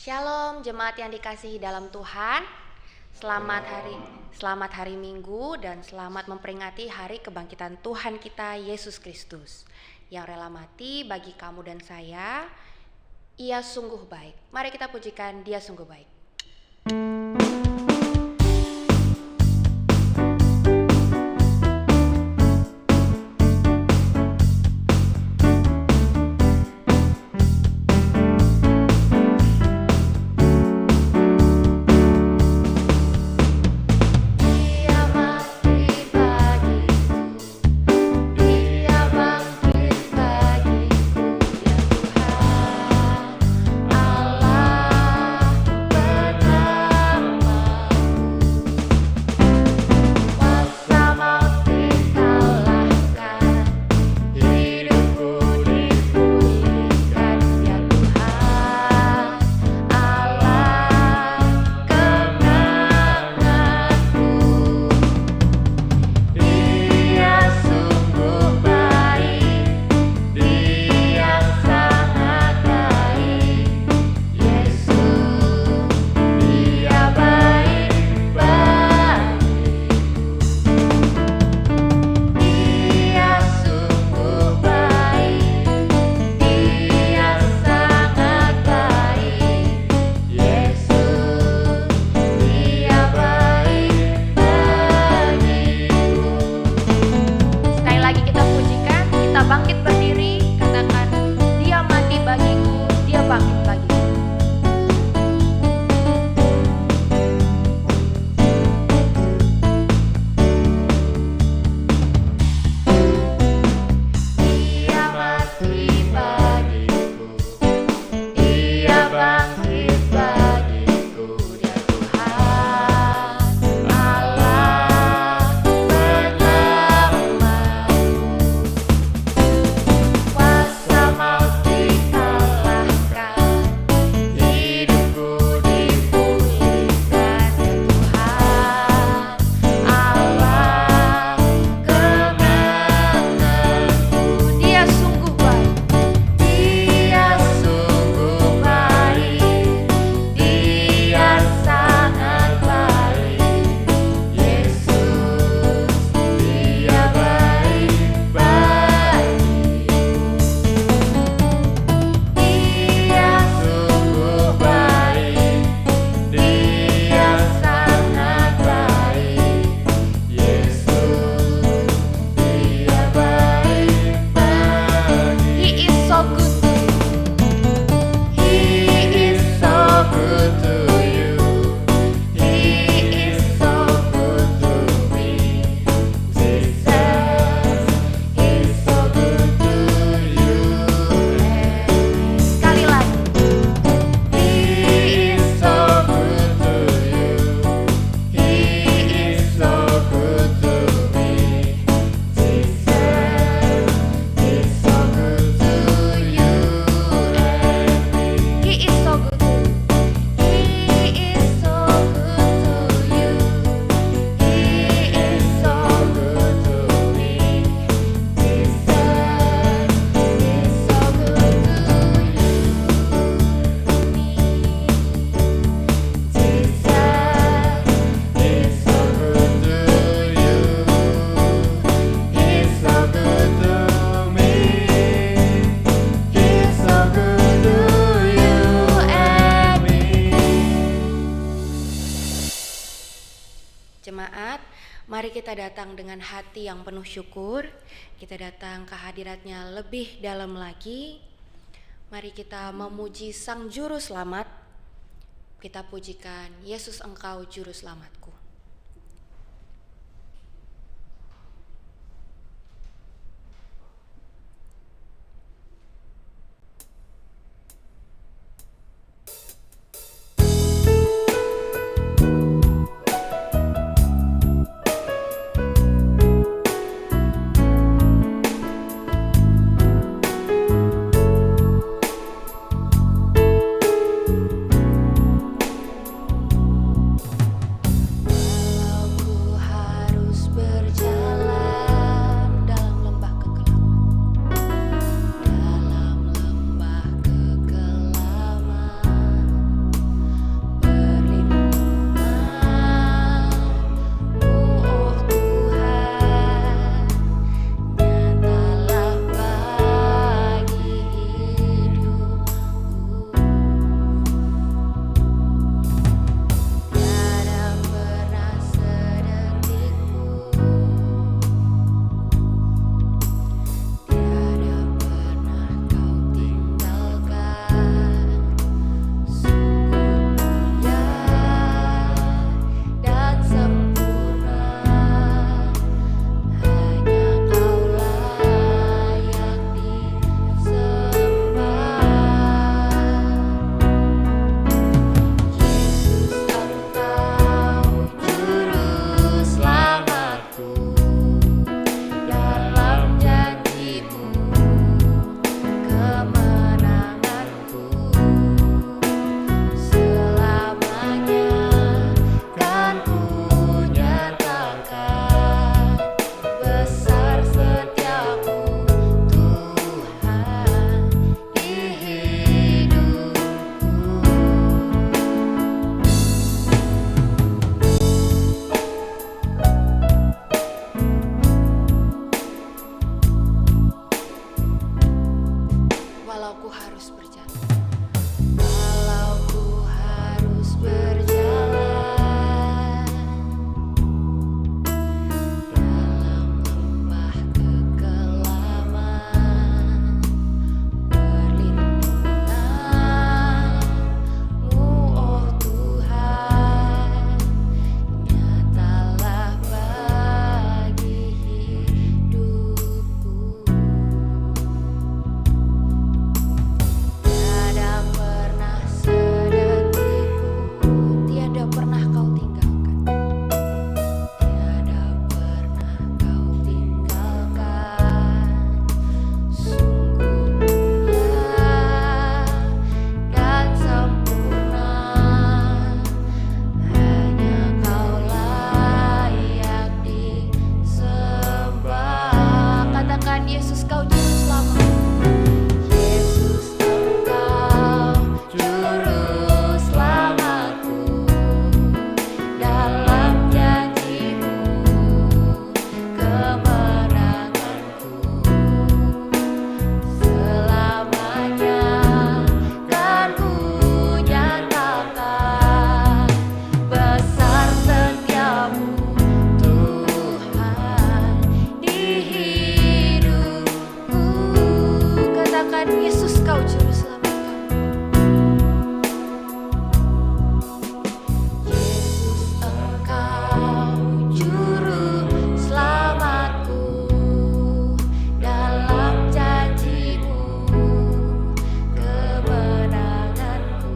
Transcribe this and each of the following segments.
Shalom jemaat yang dikasihi dalam Tuhan. Selamat hari Minggu dan selamat memperingati hari kebangkitan Tuhan kita Yesus Kristus yang rela mati bagi kamu dan saya. Ia sungguh baik. Mari kita pujikan Dia sungguh baik. Mari kita datang dengan hati yang penuh syukur. Kita datang ke hadirat-Nya lebih dalam lagi. Mari kita memuji Sang Juru Selamat. Kita pujikan Yesus, Engkau Juru Selamatku. Yesus kau juru selamat. Yesus engkau juru selamatku, dalam janji-Mu kemenanganku. Selamanya kan ku nyatakan besar setiamu Tuhan di hidupku. Katakan Yesus kau juru selamat kami. Yesus engkau juru selamatku, dalam janji-Mu kemenanganku.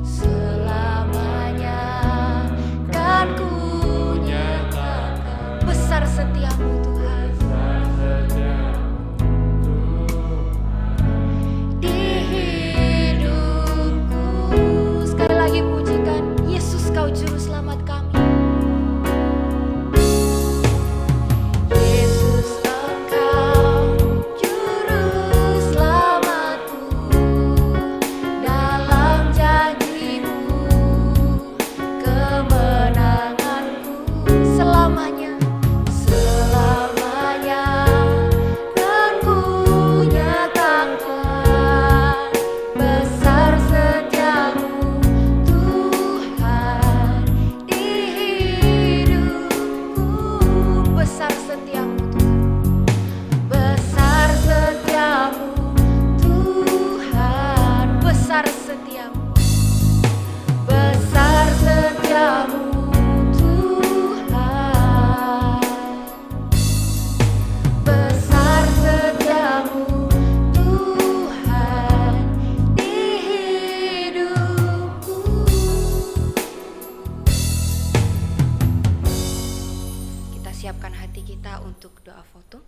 Selamanya kan ku nyatakan besar setiamu Tuhan di hidupku. Sekali lagi pujikan Yesus kau juru selamat kami. Yesus engkau juru selamatku, dalam janji-Mu kemenanganku. Selamanya kan ku nyatakan besar setiamu Tuhan di hidupku. Besar setiamu Tuhan, besar setiamu Tuhan, besar setiamu, besar setiamu Tuhan, besar setiamu Tuhan di hidupku. Kita siapkan hati kita untuk doa foto.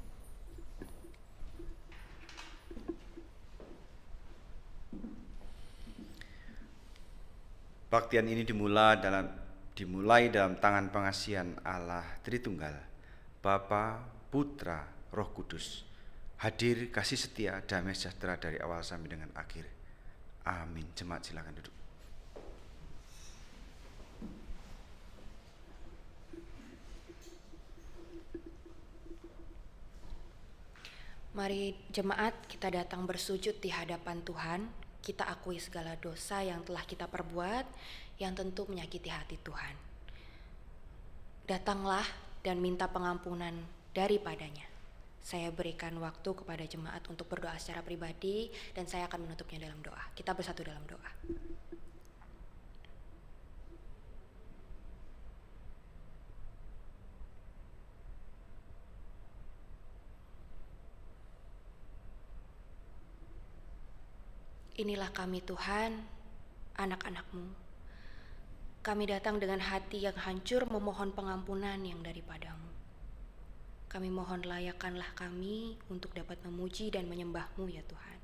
Baktian ini dimulai dalam tangan pengasihan Allah Tritunggal, Bapa, Putra, Roh Kudus. Hadir kasih setia, damai sejahtera dari awal sampai dengan akhir. Amin. Jemaat silakan duduk. Mari jemaat kita datang bersujud di hadapan Tuhan. Kita akui segala dosa yang telah kita perbuat, yang tentu menyakiti hati Tuhan. Datanglah dan minta pengampunan daripadanya. Saya berikan waktu kepada jemaat untuk berdoa secara pribadi, dan saya akan menutupnya dalam doa. Kita bersatu dalam doa. Inilah kami Tuhan, anak-anak-Mu. Kami datang dengan hati yang hancur memohon pengampunan yang daripada-Mu. Kami mohon layakkanlah kami untuk dapat memuji dan menyembah-Mu ya Tuhan.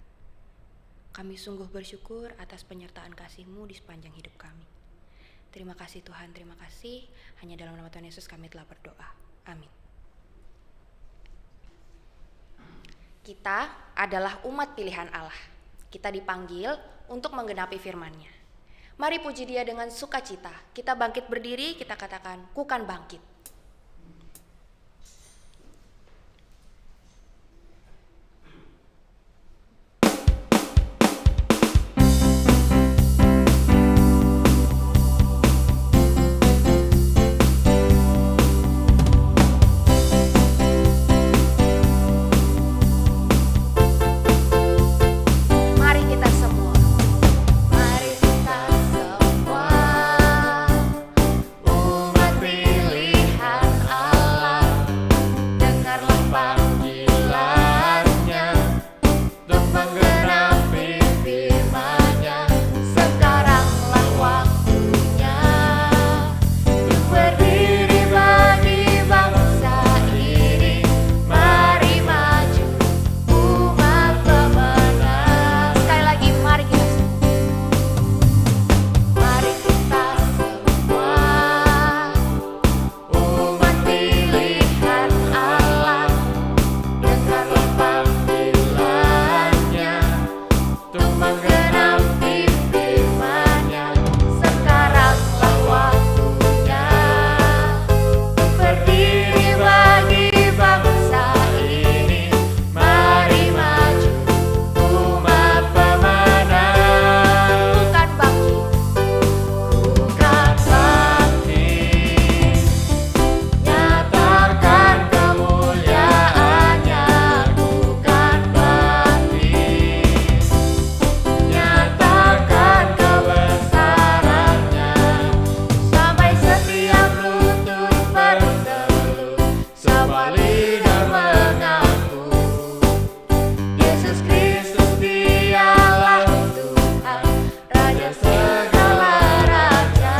Kami sungguh bersyukur atas penyertaan kasih-Mu di sepanjang hidup kami. Terima kasih Tuhan, terima kasih. Hanya dalam nama Tuhan Yesus kami telah berdoa. Amin. Kita adalah umat pilihan Allah. Kita dipanggil untuk menggenapi firman-Nya. Mari puji Dia dengan sukacita. Kita bangkit berdiri, kita katakan, "Kukan bangkit." Mari kita semua, mari kita semua, umat pilihan semua lidah mengaku Yesus Kristus dialah Tuhan, Raja segala raja.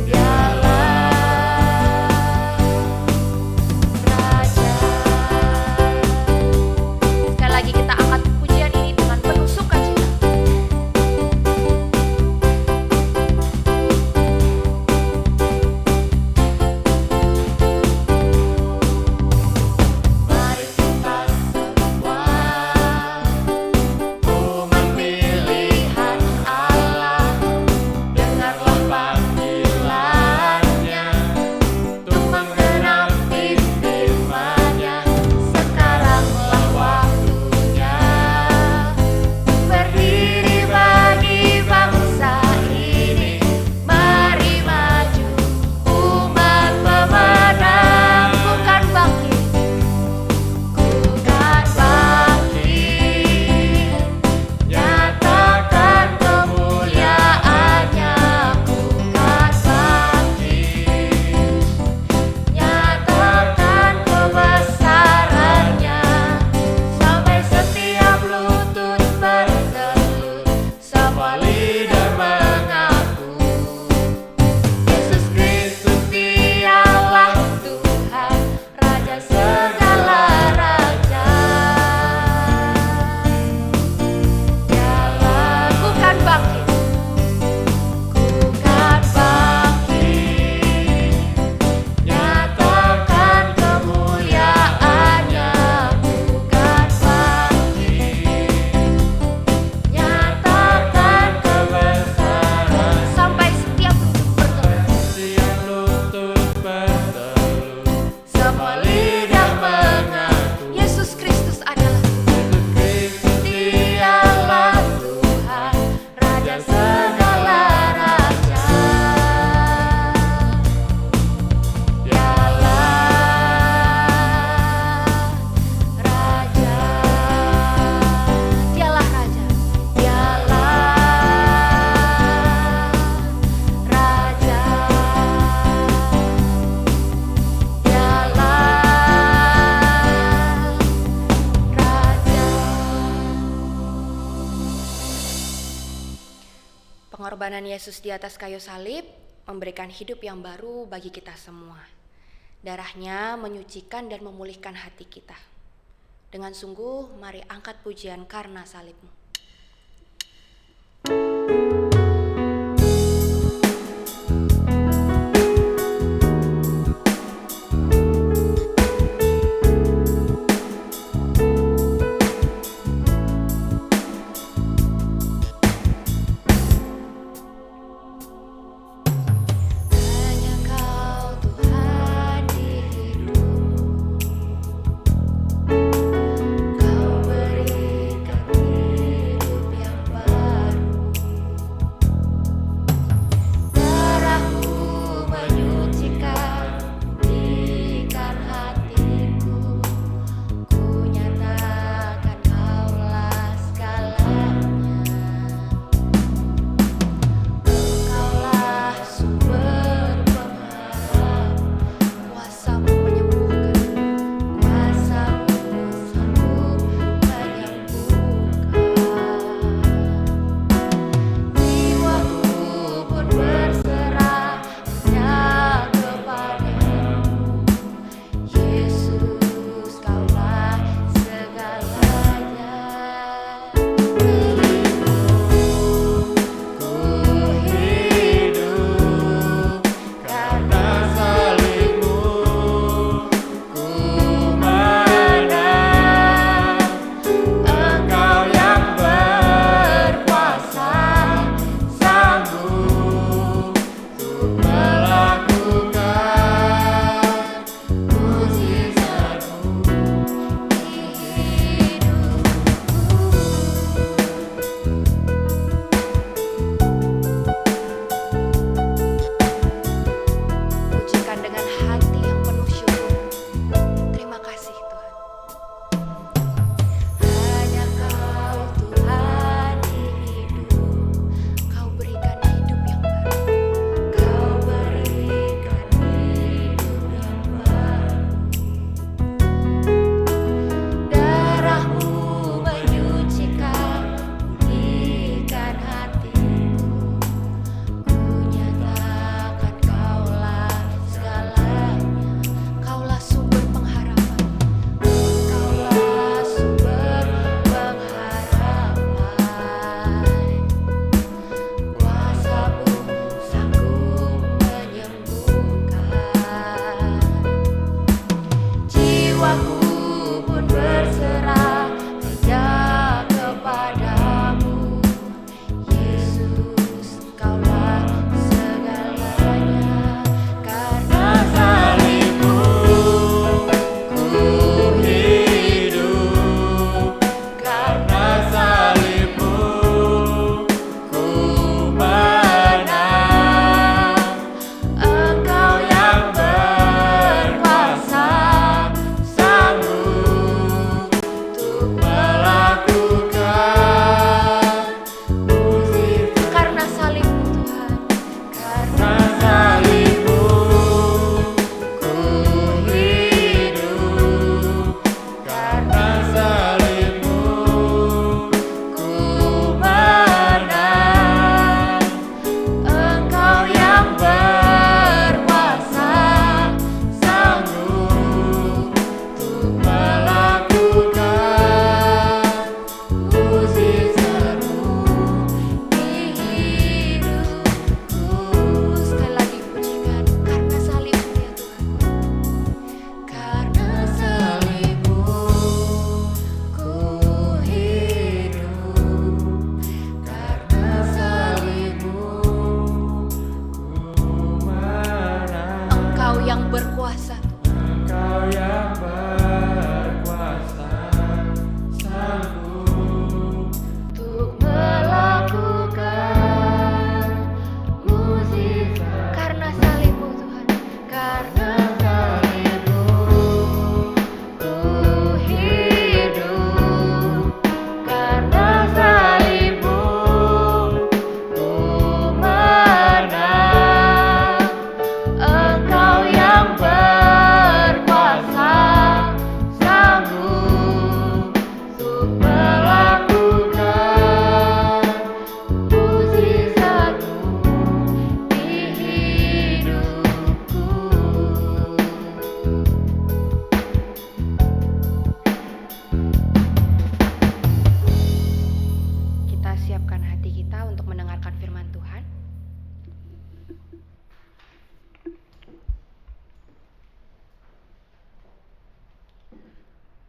Dialah Raja. Sekali lagi kita angkat pujian ini dengan penuh sukacita. Mari kita semua umat pilihan Allah, dengarlah panggilannya untuk menggenapi firman-Nya. Sekaranglah waktunya berdiri bagi bangsa ini. Mari maju umat pemenang, bukan bangkit, bukan bangkit. Nyatakan kemuliaan-Nya, bukan bangkit. Nyatakan kebesaran-Nya, sampai setiap lutut bertelut, semua lidah mengaku Yesus Kristus dialah Tuhan, Raja segala raja. Dialah bukan bangkit, bukan bangkit. Nyatakan kemuliaan-Nya, bukan bangkit. Nyatakan kebesaran, sampai setiap lutut bertelut, semua lidah mengaku Yesus Kristus adalah dialah Tuhan, Raja segala raja. Dialah Raja. Dialah Raja. Dialah Raja. Pengorbanan Yesus di atas kayu salib memberikan hidup yang baru bagi kita semua. Darahnya menyucikan dan memulihkan hati kita. Dengan sungguh, mari angkat pujian karena salib-Mu. Hanya Kau Tuhan di hidup, Kau berikan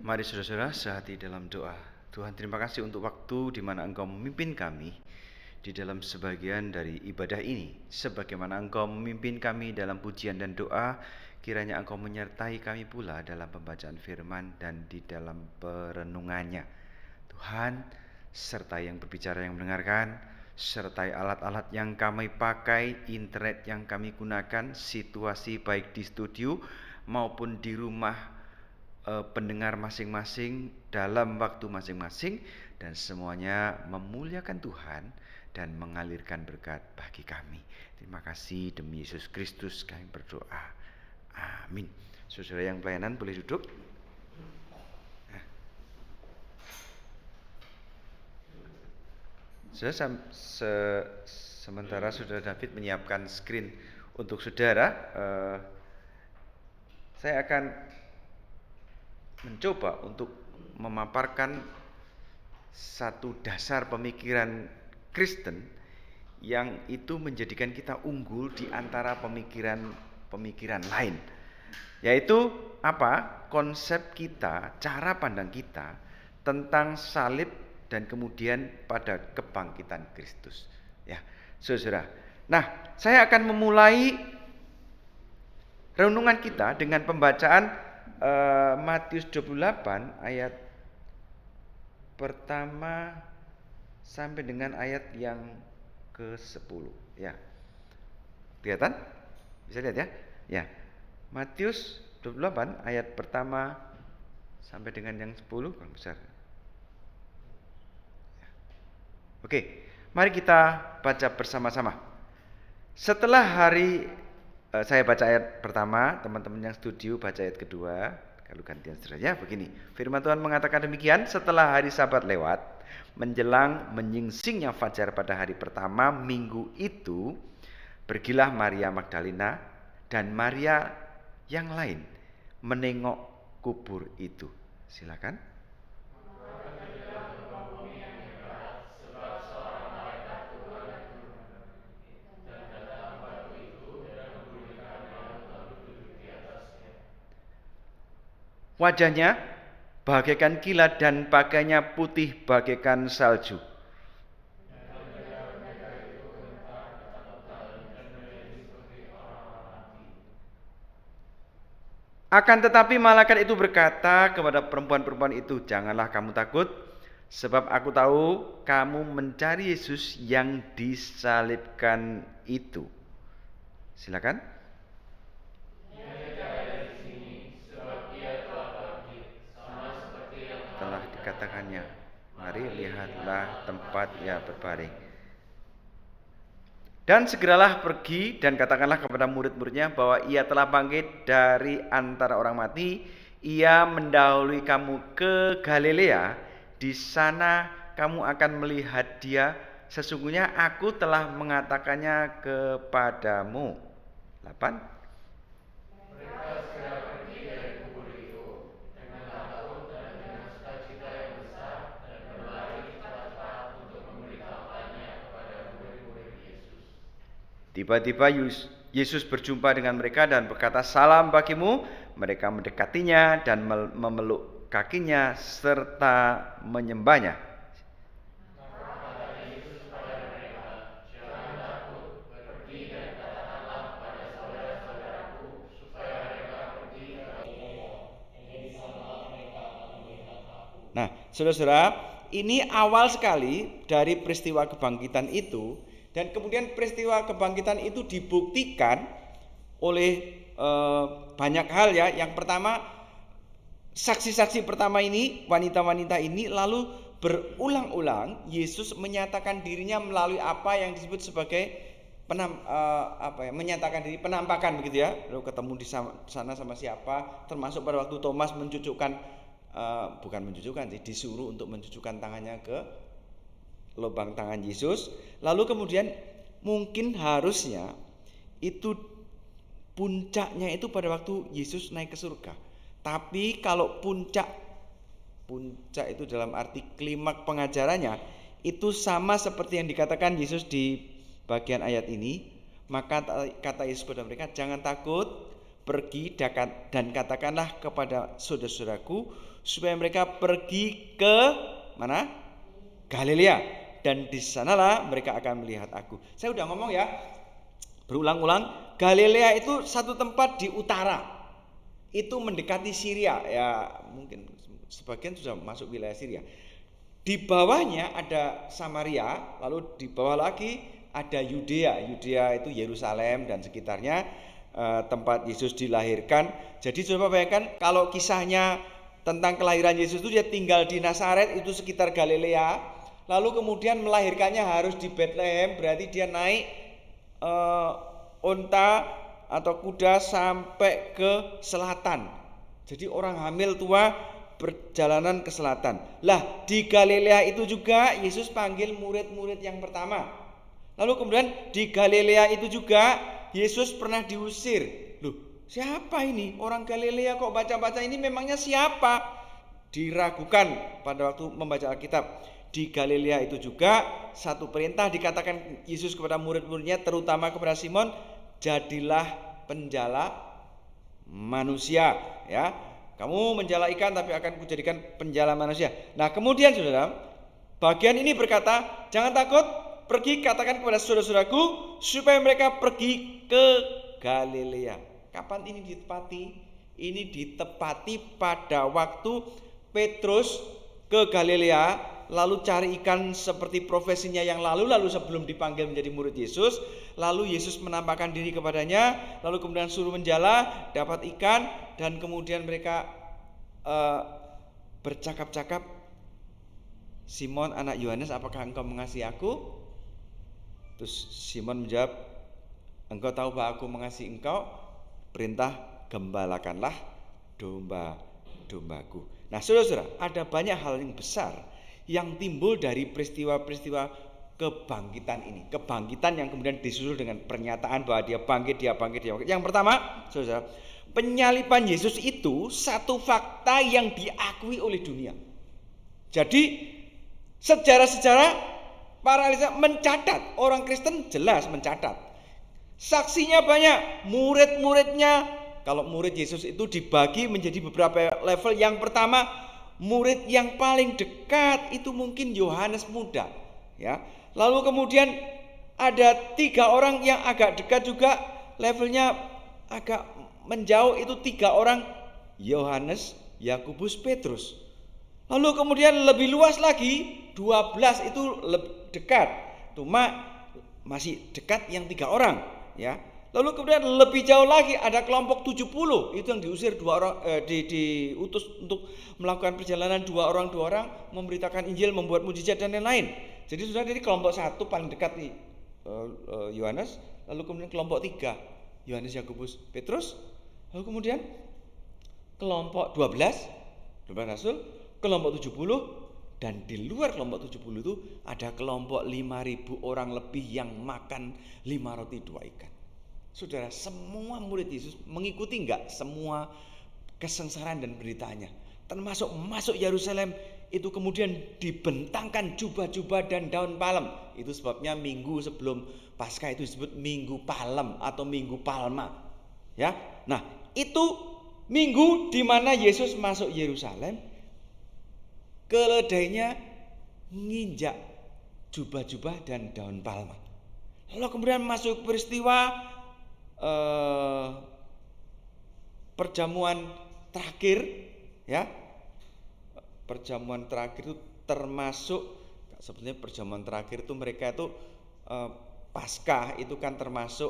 Mari saudara-saudara sehati dalam doa. Tuhan, terima kasih untuk waktu di mana Engkau memimpin kami di dalam sebagian dari ibadah ini. Sebagaimana Engkau memimpin kami dalam pujian dan doa, kiranya Engkau menyertai kami pula dalam pembacaan firman dan di dalam perenungannya. Tuhan, sertai yang berbicara, yang mendengarkan, sertai alat-alat yang kami pakai, internet yang kami gunakan, situasi baik di studio maupun di rumah pendengar masing-masing dalam waktu masing-masing, dan semuanya memuliakan Tuhan dan mengalirkan berkat bagi kami. Terima kasih, demi Yesus Kristus kami berdoa. Amin. Saudara yang pelayanan boleh duduk. Sementara Saudara David menyiapkan screen untuk saudara, saya akan mencoba untuk memaparkan satu dasar pemikiran Kristen yang itu menjadikan kita unggul di antara pemikiran lain, yaitu apa? Konsep kita, cara pandang kita tentang salib dan kemudian pada kebangkitan Kristus. Ya, saudara. Nah, saya akan memulai renungan kita dengan pembacaan Matius 28 ayat pertama sampai dengan ayat yang ke-10. Ya. Kelihatan? Bisa lihat ya? Ya. Matius 28 ayat pertama sampai dengan yang 10, kurang besar. Oke, mari kita baca bersama-sama. Setelah hari saya baca ayat pertama, teman-teman yang studio baca ayat kedua, kalau gantian saudara. Begini, firman Tuhan mengatakan demikian: setelah hari Sabat lewat, menjelang menyingsingnya fajar pada hari pertama minggu itu, pergilah Maria Magdalena dan Maria yang lain menengok kubur itu. Silakan. Wajahnya bagaikan kilat dan pakaiannya putih bagaikan salju. Akan tetapi malaikat itu berkata kepada perempuan-perempuan itu, "Janganlah kamu takut, sebab aku tahu kamu mencari Yesus yang disalibkan itu." Silakan. Telah dikatakannya, mari lihatlah tempat ia berbaring. Dan segeralah pergi dan katakanlah kepada murid-muridnya bahwa ia telah bangkit dari antara orang mati. Ia mendahului kamu ke Galilea. Di sana kamu akan melihat dia. Sesungguhnya aku telah mengatakannya kepadamu. 8. Tiba-tiba Yesus berjumpa dengan mereka dan berkata, "Salam bagimu." Mereka mendekatinya dan memeluk kakinya serta menyembahnya. Nah, saudara-saudara, ini awal sekali dari peristiwa kebangkitan itu. Dan kemudian peristiwa kebangkitan itu dibuktikan oleh banyak hal ya. Yang pertama, saksi-saksi pertama ini, wanita-wanita ini, lalu berulang-ulang Yesus menyatakan dirinya melalui apa yang disebut sebagai menyatakan diri, penampakan begitu ya. Lalu ketemu di sana sama siapa, termasuk pada waktu Thomas disuruh untuk mencucukkan tangannya ke lubang tangan Yesus. Lalu kemudian mungkin harusnya itu puncaknya itu pada waktu Yesus naik ke surga. Tapi kalau puncak itu dalam arti klimaks pengajarannya itu sama seperti yang dikatakan Yesus di bagian ayat ini. Maka kata Yesus kepada mereka, jangan takut, pergi dan katakanlah kepada saudara-saudaraku supaya mereka pergi ke mana? Galilea, dan di sanalah mereka akan melihat aku. Saya udah ngomong ya, berulang-ulang, Galilea itu satu tempat di utara, itu mendekati Syria ya, mungkin sebagian sudah masuk wilayah Syria. Di bawahnya ada Samaria, lalu di bawah lagi ada Yudea. Yudea itu Yerusalem dan sekitarnya, tempat Yesus dilahirkan. Jadi coba bayangkan kalau kisahnya tentang kelahiran Yesus itu dia tinggal di Nazaret, itu sekitar Galilea, lalu kemudian melahirkannya harus di Bethlehem, berarti dia naik unta atau kuda sampai ke selatan. Jadi orang hamil tua perjalanan ke selatan. Lah di Galilea itu juga Yesus panggil murid-murid yang pertama. Lalu kemudian di Galilea itu juga Yesus pernah diusir. Loh, siapa ini? Orang Galilea kok baca-baca ini memangnya siapa? Diragukan pada waktu membaca Alkitab. Di Galilea itu juga satu perintah dikatakan Yesus kepada murid-muridnya, terutama kepada Simon, jadilah penjala manusia ya. Kamu menjala ikan tapi akan kujadikan penjala manusia. Nah, kemudian Saudara, bagian ini berkata, jangan takut, pergi katakan kepada saudara-saudaraku supaya mereka pergi ke Galilea. Kapan ini ditepati? Ini ditepati pada waktu Petrus ke Galilea, lalu cari ikan seperti profesinya yang lalu sebelum dipanggil menjadi murid Yesus. Lalu Yesus menampakkan diri kepadanya, lalu kemudian suruh menjala, dapat ikan, dan kemudian mereka bercakap-cakap, Simon anak Yohanes, apakah engkau mengasihi aku? Terus Simon menjawab, engkau tahu bahwa aku mengasihi engkau, perintah gembalakanlah domba-dombaku. Nah saudara-saudara, ada banyak hal yang besar yang timbul dari peristiwa-peristiwa kebangkitan ini. Kebangkitan yang kemudian disusul dengan pernyataan bahwa dia bangkit. Yang pertama, saudara, penyaliban Yesus itu satu fakta yang diakui oleh dunia. Jadi sejarah-sejarah para ahli mencatat, orang Kristen jelas mencatat. Saksinya banyak, murid-muridnya. Kalau murid Yesus itu dibagi menjadi beberapa level. Yang pertama, murid yang paling dekat itu mungkin Yohanes muda, ya. Lalu kemudian ada 3 orang yang agak dekat juga, levelnya agak menjauh, itu 3 orang, Yohanes, Yakobus, Petrus. Lalu kemudian lebih luas lagi, 12 itu lebih dekat, cuma masih dekat yang 3 orang, ya. Lalu kemudian lebih jauh lagi ada kelompok 70, itu yang diusir 2 orang, diutus untuk melakukan perjalanan 2 orang memberitakan Injil, membuat mujizat dan lain-lain. Jadi sudah dari kelompok 1 paling dekat nih Yohanes, lalu kemudian kelompok 3 Yohanes, Yakobus, Petrus, lalu kemudian kelompok 12 Rasul, kelompok 70, dan di luar kelompok 70 itu ada kelompok 5.000 orang lebih yang makan 5 roti 2 ikan. Saudara, semua murid Yesus mengikuti enggak semua kesengsaraan dan beritanya, termasuk masuk Yerusalem itu kemudian dibentangkan jubah-jubah dan daun palem. Itu sebabnya minggu sebelum Paskah itu disebut Minggu Palem atau Minggu Palma, ya. Nah, itu minggu di mana Yesus masuk Yerusalem, keledainya nginjak jubah-jubah dan daun palma. Lalu kemudian masuk peristiwa perjamuan terakhir, ya. Perjamuan terakhir itu termasuk, sebetulnya perjamuan terakhir itu mereka itu Paskah itu kan termasuk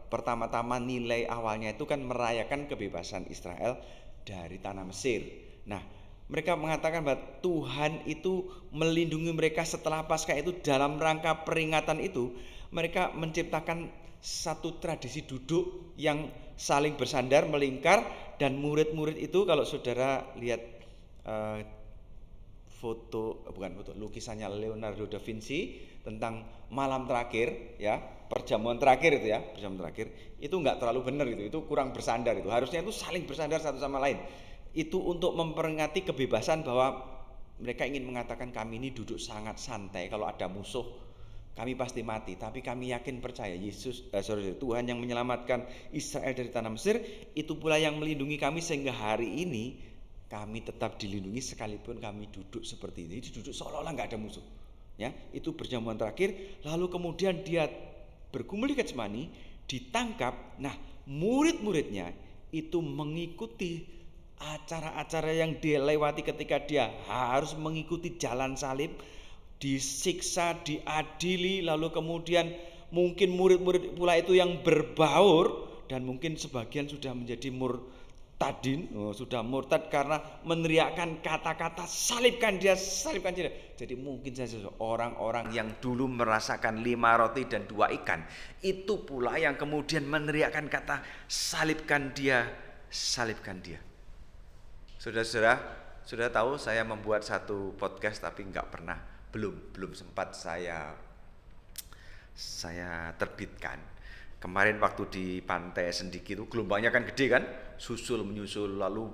pertama-tama nilai awalnya itu kan merayakan kebebasan Israel dari tanah Mesir. Nah, mereka mengatakan bahwa Tuhan itu melindungi mereka setelah Paskah itu. Dalam rangka peringatan itu, mereka menciptakan satu tradisi duduk yang saling bersandar, melingkar, dan murid-murid itu kalau saudara lihat lukisannya Leonardo da Vinci tentang malam terakhir, ya, perjamuan terakhir itu ya, perjamuan terakhir itu nggak terlalu benar, itu kurang bersandar, itu harusnya itu saling bersandar satu sama lain. Itu untuk memperingati kebebasan, bahwa mereka ingin mengatakan kami ini duduk sangat santai, kalau ada musuh kami pasti mati, tapi kami yakin percaya Tuhan yang menyelamatkan Israel dari tanah Mesir itu pula yang melindungi kami, sehingga hari ini kami tetap dilindungi sekalipun kami duduk seperti ini, duduk seolah-olah nggak ada musuh. Ya, itu perjamuan terakhir. Lalu kemudian dia bergumul di Getsemani, ditangkap. Nah, murid-muridnya itu mengikuti acara-acara yang dia lewati ketika dia harus mengikuti jalan salib, disiksa, diadili, lalu kemudian mungkin murid-murid pula itu yang berbaur, dan mungkin sebagian sudah menjadi murtadin, sudah murtad karena meneriakkan kata-kata salibkan dia, salibkan dia. Jadi mungkin saja orang-orang yang dulu merasakan 5 roti dan 2 ikan itu pula yang kemudian meneriakkan kata salibkan dia, salibkan dia. Saudara-saudara, sudah tahu saya membuat satu podcast tapi belum sempat saya terbitkan. Kemarin waktu di Pantai Sendiki itu gelombangnya kan gede kan, menyusul lalu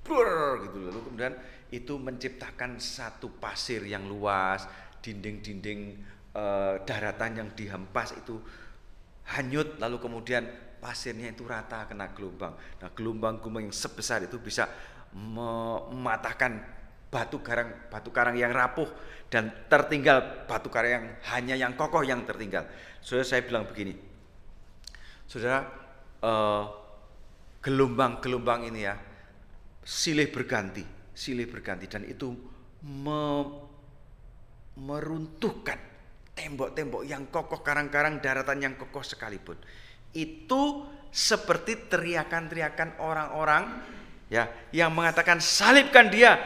brrr gitu, lalu kemudian itu menciptakan satu pasir yang luas, dinding-dinding daratan yang dihempas itu hanyut, lalu kemudian pasirnya itu rata kena gelombang. Nah, gelombang-gelombang yang sebesar itu bisa mematahkan batu karang yang rapuh, dan tertinggal batu karang yang kokoh yang tertinggal. Saudara, saya bilang begini, saudara, gelombang-gelombang ini ya silih berganti, dan itu meruntuhkan tembok-tembok yang kokoh, karang-karang daratan yang kokoh sekalipun. Itu seperti teriakan-teriakan orang-orang ya yang mengatakan salibkan dia,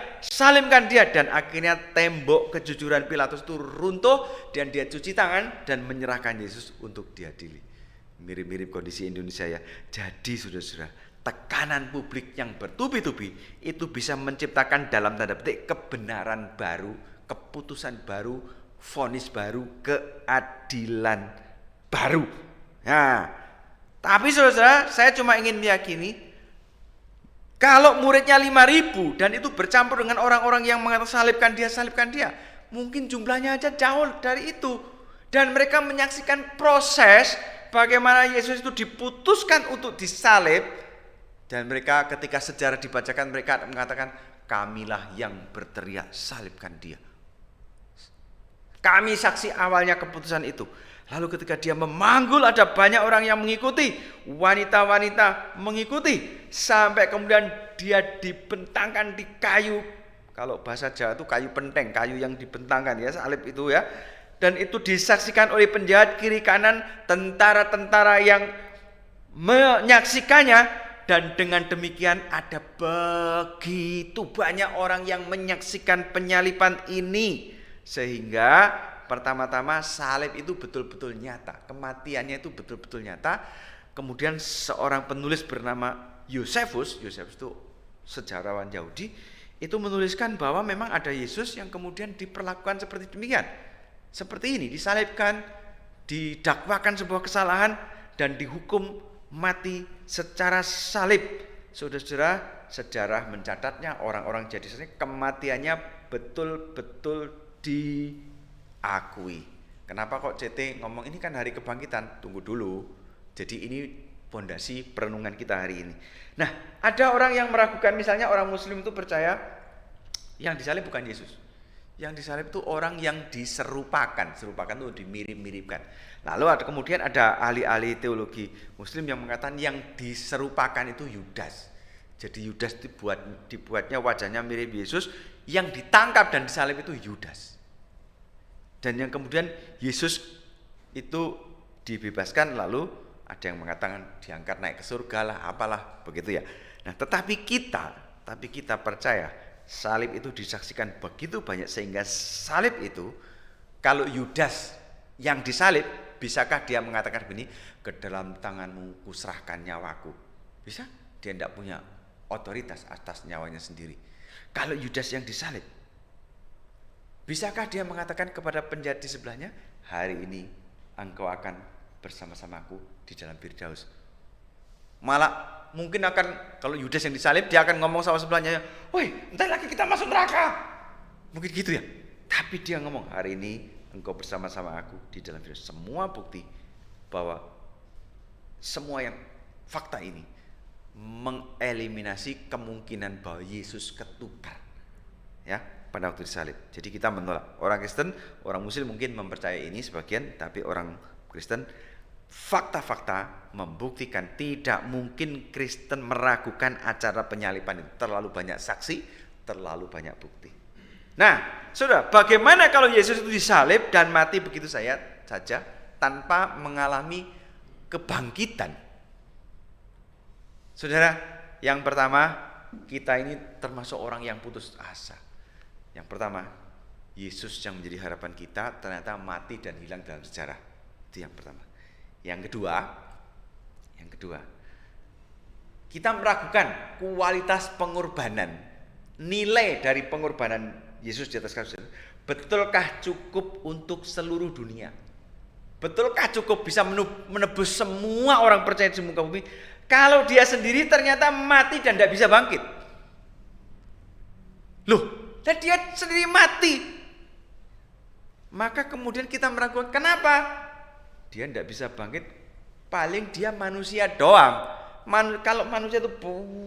dan akhirnya tembok kejujuran Pilatus itu runtuh, dan dia cuci tangan dan menyerahkan Yesus untuk diadili. Mirip-mirip kondisi Indonesia ya. Jadi saudara-saudara, tekanan publik yang bertubi-tubi itu bisa menciptakan dalam tanda petik kebenaran baru, keputusan baru, vonis baru, keadilan baru. Nah, tapi saudara, saya cuma ingin meyakini kalau muridnya 5.000 dan itu bercampur dengan orang-orang yang mengatakan salibkan dia, mungkin jumlahnya aja jauh dari itu. Dan mereka menyaksikan proses bagaimana Yesus itu diputuskan untuk disalib, dan mereka ketika sejarah dibacakan mereka mengatakan kamilah yang berteriak salibkan dia. Kami saksi awalnya keputusan itu. Lalu ketika dia memanggul, ada banyak orang yang mengikuti, wanita-wanita mengikuti, sampai kemudian dia dibentangkan di kayu. Kalau bahasa Jawa itu kayu penteng, kayu yang dibentangkan ya, salib itu ya. Dan itu disaksikan oleh penjahat kiri kanan, tentara-tentara yang menyaksikannya. Dan dengan demikian ada begitu banyak orang yang menyaksikan penyaliban ini, sehingga pertama-tama salib itu betul-betul nyata, kematiannya itu betul-betul nyata. Kemudian seorang penulis bernama Yosefus itu sejarawan Yahudi, itu menuliskan bahwa memang ada Yesus yang kemudian diperlakukan seperti demikian. Seperti ini, disalibkan, didakwakan sebuah kesalahan, dan dihukum mati secara salib. Saudara-saudara, sejarah mencatatnya, orang-orang jadi saksi, kematiannya betul-betul diakui. Kenapa kok CT ngomong ini kan hari kebangkitan? Tunggu dulu. Jadi ini fondasi perenungan kita hari ini. Nah, ada orang yang meragukan, misalnya orang Muslim itu percaya yang disalib bukan Yesus. Yang disalib itu orang yang diserupakan itu dimirip-miripkan. Lalu kemudian ada ahli-ahli teologi Muslim yang mengatakan yang diserupakan itu Yudas. Jadi Yudas dibuatnya wajahnya mirip Yesus, yang ditangkap dan disalib itu Yudas. Dan yang kemudian Yesus itu dibebaskan, lalu ada yang mengatakan diangkat naik ke surga lah, apalah begitu ya. Nah, tetapi kita percaya salib itu disaksikan begitu banyak, sehingga salib itu, kalau Yudas yang disalib, bisakah dia mengatakan begini, ke dalam tanganmu kuserahkan nyawaku? Bisa? Dia tidak punya otoritas atas nyawanya sendiri. Kalau Yudas yang disalib, bisakah dia mengatakan kepada penjahat di sebelahnya, hari ini engkau akan bersama-samaku di dalam Firdaus? Malah mungkin akan, kalau Yudas yang disalib, dia akan ngomong sama sebelahnya, woi, entar lagi kita masuk neraka. Mungkin gitu ya. Tapi dia ngomong, hari ini engkau bersama-sama aku di dalam Firdaus. Semua bukti bahwa semua yang fakta ini mengeliminasi kemungkinan bahwa Yesus ketukar ya pada waktu disalib. Jadi kita menolak. Orang Kristen, orang Muslim mungkin mempercayai ini sebagian, tapi orang Kristen, fakta-fakta membuktikan tidak mungkin Kristen meragukan acara penyaliban itu. Terlalu banyak saksi, terlalu banyak bukti. Nah, saudara, bagaimana kalau Yesus itu disalib dan mati begitu saja tanpa mengalami kebangkitan? Saudara, yang pertama, kita ini termasuk orang yang putus asa. Yang pertama, Yesus yang menjadi harapan kita ternyata mati dan hilang dalam sejarah. Itu yang pertama. Yang kedua, kita meragukan kualitas pengorbanan, nilai dari pengorbanan Yesus di atas kayu salib. Betulkah cukup untuk seluruh dunia? Betulkah cukup bisa menebus semua orang percaya di muka bumi? Kalau dia sendiri ternyata mati dan tidak bisa bangkit. Loh, dan dia sendiri mati. Maka kemudian kita meragukan, kenapa? Dia tidak bisa bangkit, paling dia manusia doang. Kalau manusia itu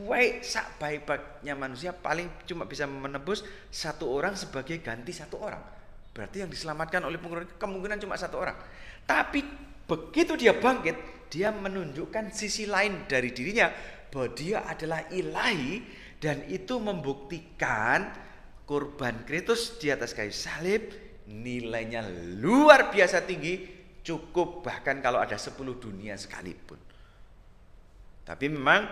baik, sebaik-baiknya manusia paling cuma bisa menebus satu orang sebagai ganti satu orang. Berarti yang diselamatkan oleh pengorbanan kemungkinan cuma satu orang. Tapi begitu dia bangkit, dia menunjukkan sisi lain dari dirinya, bahwa dia adalah ilahi, dan itu membuktikan korban Kristus di atas kayu salib nilainya luar biasa tinggi, cukup bahkan kalau ada 10 dunia sekalipun. Tapi memang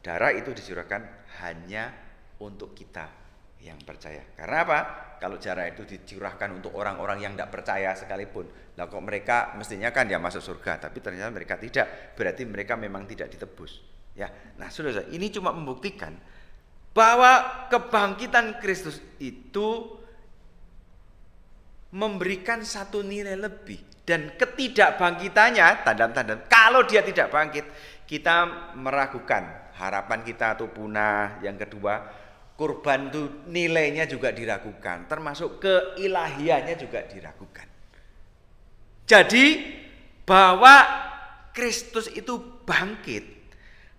darah itu dicurahkan hanya untuk kita yang percaya. Karena apa? Kalau darah itu dicurahkan untuk orang-orang yang tidak percaya sekalipun, lah kok mereka mestinya kan ya masuk surga, tapi ternyata mereka tidak. Berarti mereka memang tidak ditebus. Ya, nah saudara, ini cuma membuktikan bahwa kebangkitan Kristus itu memberikan satu nilai lebih, dan ketidakbangkitannya tanda-tanda kalau dia tidak bangkit, kita meragukan harapan kita itu punah. Yang kedua, kurban itu nilainya juga diragukan, termasuk keilahiannya juga diragukan. Jadi bahwa Kristus itu bangkit,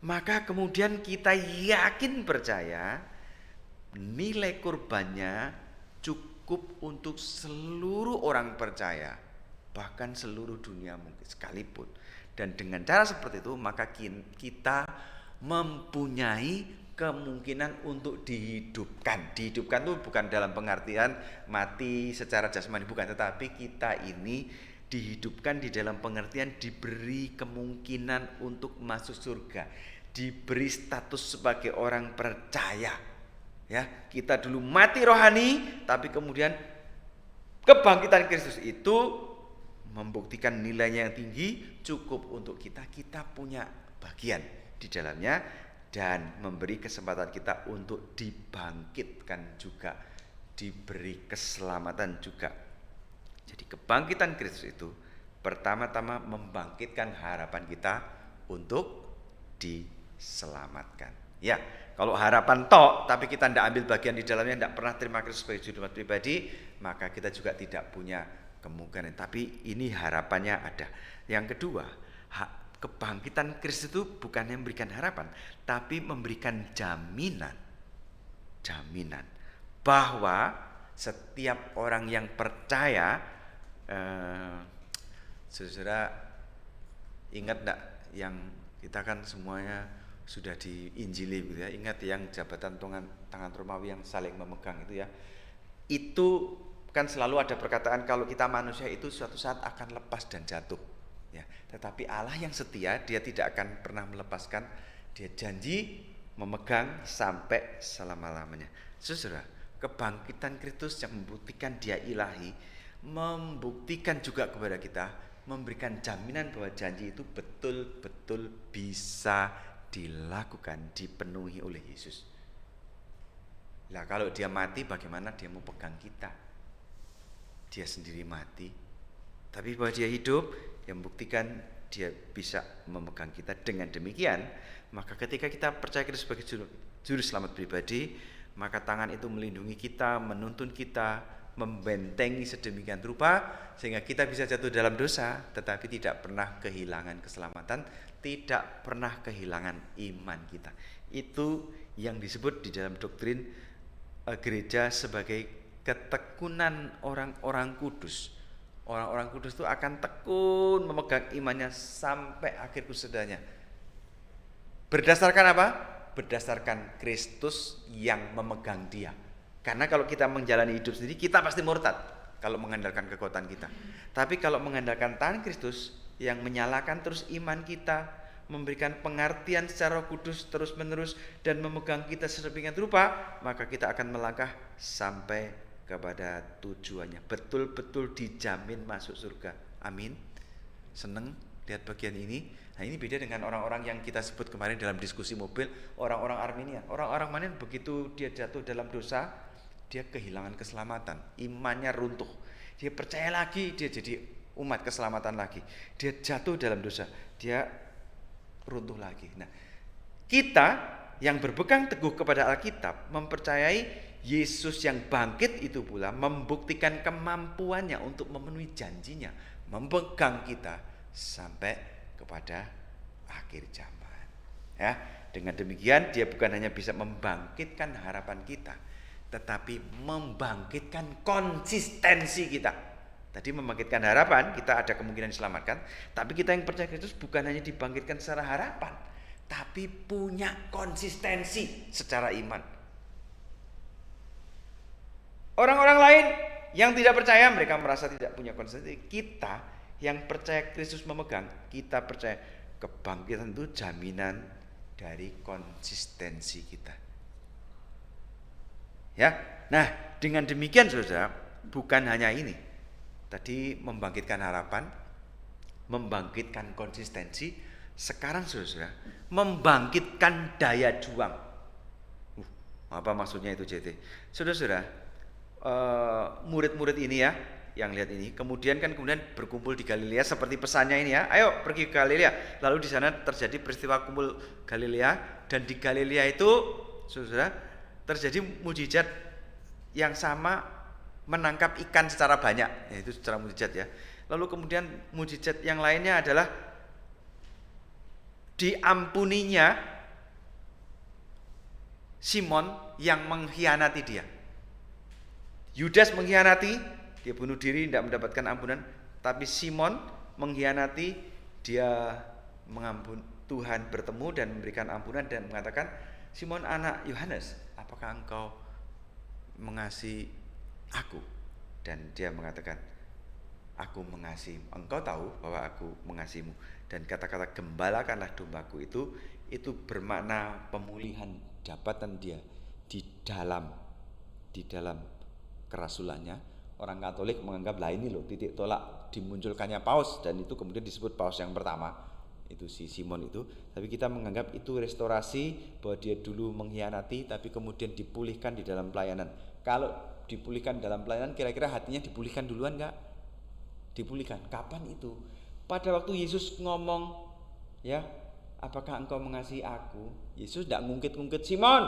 maka kemudian kita yakin percaya nilai kurbannya cukup untuk seluruh orang percaya, bahkan seluruh dunia mungkin sekalipun. Dan dengan cara seperti itu maka kita mempunyai kemungkinan untuk dihidupkan. Dihidupkan itu bukan dalam pengertian mati secara jasmani, bukan, tetapi kita ini dihidupkan di dalam pengertian diberi kemungkinan untuk masuk surga, diberi status sebagai orang percaya. Ya, kita dulu mati rohani, tapi kemudian kebangkitan Kristus itu membuktikan nilainya yang tinggi, cukup untuk kita punya bagian di dalamnya, dan memberi kesempatan kita untuk dibangkitkan juga, diberi keselamatan juga. Jadi kebangkitan Kristus itu pertama-tama membangkitkan harapan kita untuk diselamatkan. Ya, kalau harapan tok tapi kita tidak ambil bagian di dalamnya, tidak pernah terima Kristus sebagai juru selamat pribadi, maka kita juga tidak punya kemungkinan. Tapi ini harapannya ada. Yang kedua, kebangkitan Kristus itu bukan yang memberikan harapan, tapi memberikan jaminan bahwa setiap orang yang percaya, saudara ingat enggak yang kita kan semuanya sudah diinjili gitu ya. Ingat yang jabatan tangan Romawi yang saling memegang itu ya. Itu kan selalu ada perkataan kalau kita manusia itu suatu saat akan lepas dan jatuh. Ya, tetapi Allah yang setia, dia tidak akan pernah melepaskan, dia janji memegang sampai selama-lamanya. Saudara, kebangkitan Kristus yang membuktikan dia ilahi, membuktikan juga kepada kita, memberikan jaminan bahwa janji itu betul-betul bisa dilakukan, dipenuhi oleh Yesus. Lah kalau dia mati, bagaimana dia mau pegang kita? Dia sendiri mati, tapi bahwa dia hidup, yang membuktikan dia bisa memegang kita. Dengan demikian, maka ketika kita percaya Kristus sebagai juru selamat pribadi, maka tangan itu melindungi kita, menuntun kita, membentengi sedemikian rupa sehingga kita bisa jatuh dalam dosa tetapi tidak pernah kehilangan keselamatan, tidak pernah kehilangan iman kita. Itu yang disebut di dalam doktrin gereja sebagai ketekunan orang-orang kudus. Orang-orang kudus itu akan tekun memegang imannya sampai akhir kesudahannya. Berdasarkan apa? Berdasarkan Kristus yang memegang dia. Karena kalau kita menjalani hidup sendiri, kita pasti murtad kalau mengandalkan kekuatan kita. Tapi kalau mengandalkan tangan Kristus yang menyalakan terus iman kita, memberikan pengertian secara kudus terus menerus dan memegang kita sedemikian rupa, maka kita akan melangkah sampai kepada tujuannya. Betul-betul dijamin masuk surga. Amin. Seneng lihat bagian ini. Nah, ini beda dengan orang-orang yang kita sebut kemarin dalam diskusi mobil, orang-orang Armenia. Orang-orang Armenia begitu dia jatuh dalam dosa, dia kehilangan keselamatan, imannya runtuh. Dia percaya lagi, dia jadi umat keselamatan lagi. Dia jatuh dalam dosa, dia runtuh lagi. Nah, kita yang berpegang teguh kepada Alkitab, mempercayai Yesus yang bangkit itu pula membuktikan kemampuannya untuk memenuhi janjinya, memegang kita sampai kepada akhir zaman. Ya, dengan demikian dia bukan hanya bisa membangkitkan harapan kita, tetapi membangkitkan konsistensi kita. Tadi membangkitkan harapan, kita ada kemungkinan diselamatkan, tapi kita yang percaya Kristus bukan hanya dibangkitkan secara harapan, tapi punya konsistensi secara iman. Orang-orang lain yang tidak percaya, mereka merasa tidak punya konsistensi. Kita yang percaya Kristus memegang, kita percaya kebangkitan itu jaminan dari konsistensi kita. Ya, nah dengan demikian saudara, bukan hanya ini. Tadi membangkitkan harapan, membangkitkan konsistensi, sekarang saudara, membangkitkan daya juang. Apa maksudnya itu JT? Saudara-saudara, murid-murid ini ya, yang lihat ini, kemudian berkumpul di Galilea seperti pesannya ini ya, ayo pergi ke Galilea. Lalu di sana terjadi peristiwa kumpul Galilea, dan di Galilea itu, saudara, terjadi mujizat yang sama, menangkap ikan secara banyak, yaitu secara mujizat ya. Lalu kemudian mujizat yang lainnya adalah diampuninya Simon yang mengkhianati dia. Yudas mengkhianati, dia bunuh diri, tidak mendapatkan ampunan. Tapi Simon mengkhianati, dia mengampun. Tuhan bertemu dan memberikan ampunan dan mengatakan, Simon anak Yohanes, apakah engkau mengasihi aku? Dan dia mengatakan, aku mengasihimu. Engkau tahu bahwa aku mengasihimu. Dan kata-kata gembalakanlah dombaku itu bermakna pemulihan jabatan dia di dalam kerasulannya. Orang Katolik menganggap lah ini loh titik tolak dimunculkannya paus, dan itu kemudian disebut paus yang pertama, itu si Simon itu. Tapi kita menganggap itu restorasi, bahwa dia dulu mengkhianati tapi kemudian dipulihkan di dalam pelayanan. Kalau dipulihkan dalam pelayanan, kira-kira hatinya dipulihkan duluan enggak? Dipulihkan. Kapan itu? Pada waktu Yesus ngomong, ya, apakah engkau mengasihi aku? Yesus tidak ngungkit-ngungkit, Simon,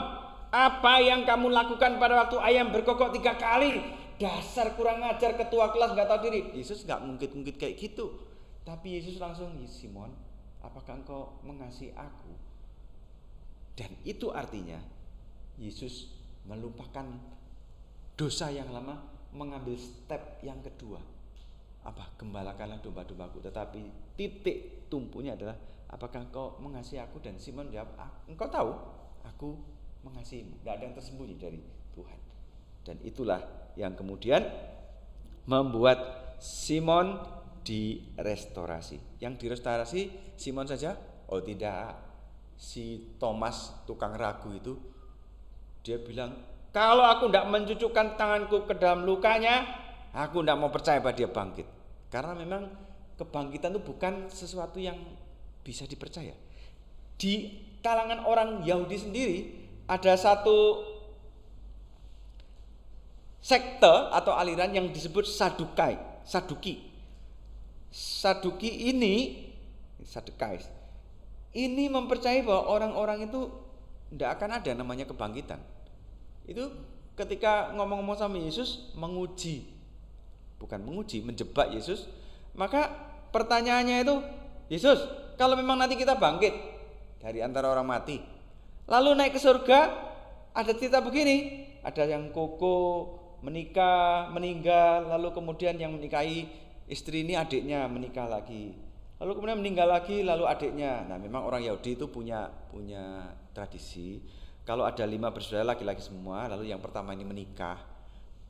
apa yang kamu lakukan pada waktu ayam berkokok 3 kali? Dasar kurang ajar, ketua kelas nggak tahu diri. Yesus nggak ngungkit-ngungkit kayak gitu. Tapi Yesus langsung, Simon, apakah engkau mengasihi aku? Dan itu artinya Yesus melupakan dosa yang lama, mengambil step yang kedua. Apa? Gembalakanlah domba-dombaku. Tetapi titik tumpunya adalah, apakah engkau mengasihi aku? Dan Simon jawab, engkau tahu aku mengasihimu. Tidak ada yang tersembunyi dari Tuhan. Dan itulah yang kemudian membuat Simon direstorasi. Yang direstorasi Simon saja? Oh tidak. Si Thomas tukang ragu itu, dia bilang, kalau aku tidak mencucukkan tanganku ke dalam lukanya, aku tidak mau percaya bahwa dia bangkit. Karena memang kebangkitan itu bukan sesuatu yang bisa dipercaya. Di kalangan orang Yahudi sendiri ada satu sekte atau aliran yang disebut Saduki. Sadukais ini mempercayai bahwa orang-orang itu tidak akan ada namanya kebangkitan. Itu ketika ngomong-ngomong sama Yesus, menjebak Yesus. Maka pertanyaannya itu, Yesus, kalau memang nanti kita bangkit dari antara orang mati, lalu naik ke surga, ada cerita begini, ada yang menikah, meninggal, lalu kemudian yang menikahi istri ini adiknya menikah lagi, lalu kemudian meninggal lagi, lalu adiknya. Nah, memang orang Yahudi itu punya tradisi, kalau ada 5 bersaudara laki-laki semua, lalu yang pertama ini menikah,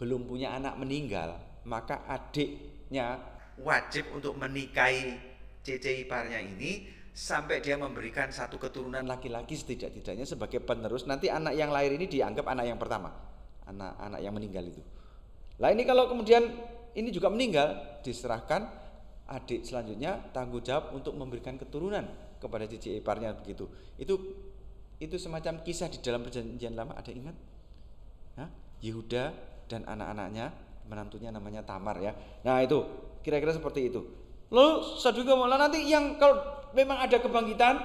belum punya anak meninggal, maka adiknya wajib untuk menikahi cece iparnya ini sampai dia memberikan satu keturunan laki-laki setidak-tidaknya sebagai penerus. Nanti anak yang lahir ini dianggap anak yang pertama, anak yang meninggal itu. Lah ini kalau kemudian ini juga meninggal, diserahkan adik selanjutnya tanggung jawab untuk memberikan keturunan kepada cece iparnya begitu. Itu semacam kisah di dalam Perjanjian Lama, ada ingat? Yehuda dan anak-anaknya, menantunya namanya Tamar ya. Nah itu kira-kira seperti itu. Lalu Saduki ngomong, nanti yang kalau memang ada kebangkitan,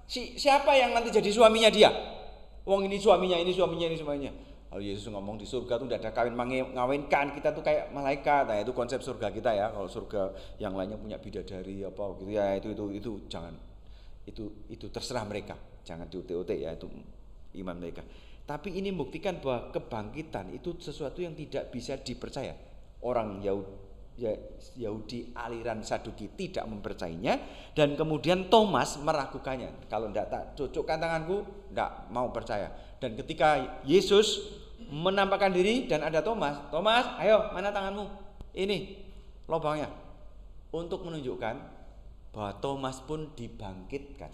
siapa yang nanti jadi suaminya dia? Wong ini suaminya. Lalu Yesus ngomong, di surga tuh tidak ada kawin mengawinkan, kita tuh kayak malaikat. Nah itu konsep surga kita ya. Kalau surga yang lainnya punya bidadari apa gitu ya, itu jangan, itu terserah mereka, jangan diutik-utik ya, itu iman mereka. Tapi ini membuktikan bahwa kebangkitan itu sesuatu yang tidak bisa dipercaya. Orang Yahudi aliran Saduki tidak mempercayainya, dan kemudian Thomas meragukannya. Kalau tidak tak cocokkan tanganku, tidak mau percaya. Dan ketika Yesus menampakkan diri dan ada Thomas, ayo mana tanganmu? Ini lubangnya. Untuk menunjukkan bahwa Thomas pun dibangkitkan.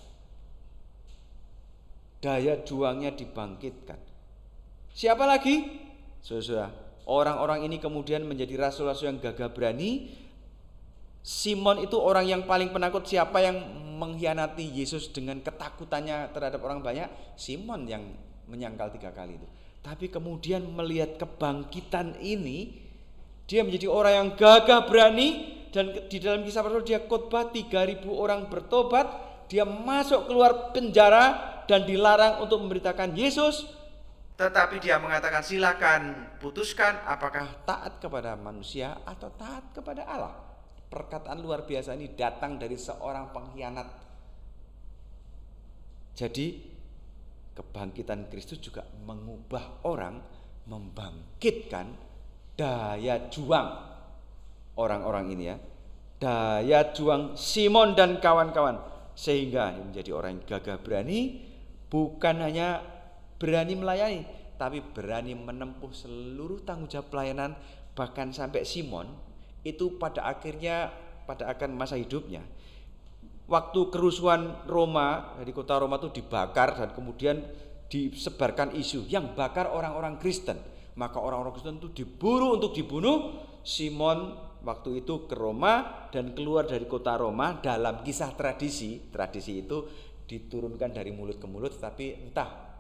Daya juangnya dibangkitkan. Siapa lagi? Saudara, orang-orang ini kemudian menjadi rasul-rasul yang gagah berani. Simon itu orang yang paling penakut. Siapa yang mengkhianati Yesus dengan ketakutannya terhadap orang banyak? Simon yang menyangkal 3 kali itu. Tapi kemudian melihat kebangkitan ini, dia menjadi orang yang gagah berani. Dan di dalam Kisah Rasul dia khotbah, 3.000 orang bertobat. Dia masuk keluar penjara dan dilarang untuk memberitakan Yesus. Tetapi dia mengatakan, silakan putuskan apakah taat kepada manusia atau taat kepada Allah. Perkataan luar biasa ini datang dari seorang pengkhianat. Jadi kebangkitan Kristus juga mengubah orang, membangkitkan daya juang orang-orang ini ya. Daya juang Simon dan kawan-kawan, sehingga menjadi orang yang gagah berani, bukan hanya berani melayani, tapi berani menempuh seluruh tanggung jawab pelayanan. Bahkan sampai Simon itu pada akhir masa hidupnya, waktu kerusuhan Roma, dari kota Roma itu dibakar dan kemudian disebarkan isu yang bakar orang-orang Kristen. Maka orang-orang Kristen itu diburu untuk dibunuh. Simon waktu itu ke Roma dan keluar dari kota Roma. Dalam kisah tradisi itu diturunkan dari mulut ke mulut, tapi entah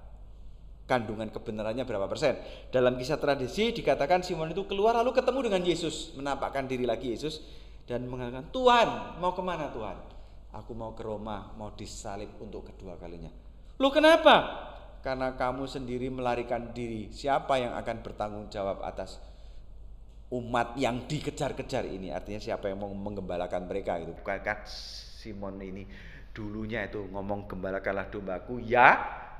kandungan kebenarannya berapa persen. Dalam kisah tradisi dikatakan Simon itu keluar lalu ketemu dengan Yesus, menampakkan diri lagi Yesus dan mengatakan, Tuhan, mau kemana Tuhan? Aku mau ke Roma, mau disalib untuk kedua kalinya. Loh kenapa? Karena kamu sendiri melarikan diri. Siapa yang akan bertanggung jawab atas umat yang dikejar-kejar ini? Artinya siapa yang mau menggembalakan mereka itu? Bukankah Simon ini dulunya itu ngomong gembalakanlah dombaku, ya,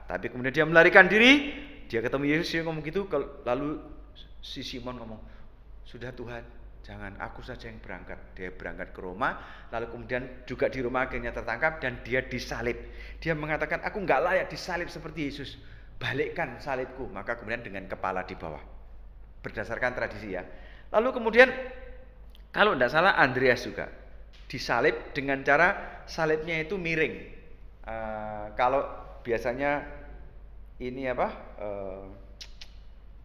tapi kemudian dia melarikan diri. Dia ketemu Yesus, dia ngomong gitu. Lalu si Simon ngomong, sudah Tuhan, jangan, aku saja yang berangkat. Dia berangkat ke Roma, lalu kemudian juga di Roma akhirnya tertangkap dan dia disalib. Dia mengatakan, aku enggak layak disalib seperti Yesus, balikkan salibku. Maka kemudian dengan kepala di bawah, berdasarkan tradisi ya. Lalu kemudian kalau enggak salah Andreas juga, disalib dengan cara salibnya itu miring. Kalau biasanya ini